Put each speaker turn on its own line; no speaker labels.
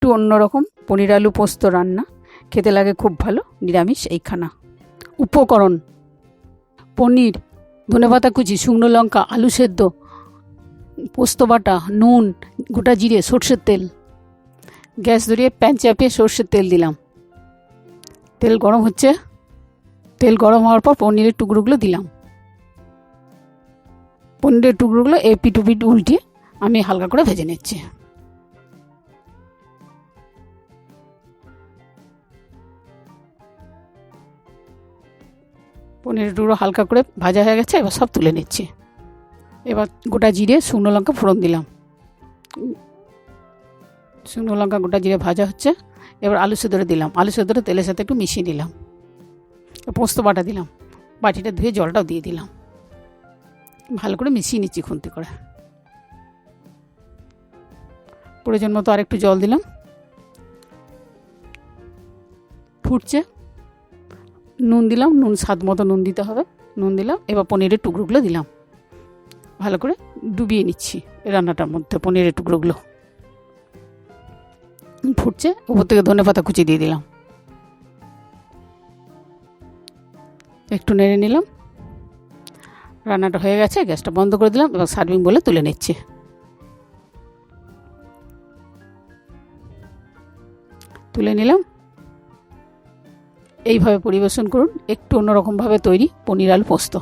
একটু অন্যরকম পনির আলু পোস্ত রান্না, খেতে লাগে খুব ভালো, নিরামিষ এই খানা। উপকরণ: পনির, ধনেপাতা কুচি, শুকনো লঙ্কা, আলু সেদ্ধ, পোস্ত বাটা, নুন, গোটা জিরে, সর্ষের তেল। গ্যাস ধরিয়ে প্যান চাপিয়ে সর্ষের তেল দিলাম। তেল গরম হচ্ছে, তেল গরম হওয়ার পর পনিরের টুকরোগুলো দিলাম। পনিরের টুকরোগুলো এপিট ওপিট উল্টিয়ে আমি হালকা করে ভেজে নিচ্ছি। পনিরের টুকরো হালকা করে ভাজা হয়ে গেছে, এবার সব তুলে নিচ্ছি। এবার গোটা জিরে, শুকনো লঙ্কা ফোড়ন দিলাম। শুকনো লঙ্কা গোটা জিরে ভাজা হচ্ছে, এবার আলু সেদ্ধটা দিলাম। আলু সেদ্ধটা তেলের সাথে একটু মিশিয়ে নিলাম। পোস্ত বাটা দিলাম, বাটিটা ধুয়ে জলটাও দিয়ে দিলাম। ভালো করে মিশিয়ে নিচ্ছি খুন্তি করে। প্রয়োজন মতো আরেকটু জল দিলাম। ফুটছে, নুন দিলাম, নুন স্বাদ মতো নুন দিতে হবে, নুন দিলাম। এবার পনিরের টুকরোগুলো দিলাম, ভালো করে ডুবিয়ে নিচ্ছি রান্নাটার মধ্যে পনিরের টুকরোগুলো। ফুটছে, উপর থেকে ধনেপাতা কুচি দিয়ে দিলাম, একটু নেড়ে নিলাম। রান্নাটা হয়ে গেছে, গ্যাসটা বন্ধ করে দিলাম। এবার সার্ভিং বলে তুলে নিচ্ছি। তুলে নিলাম। এইভাবে পরিবেশন করুন, একটু অন্যরকমভাবে তৈরি পনির আলু পোস্ত।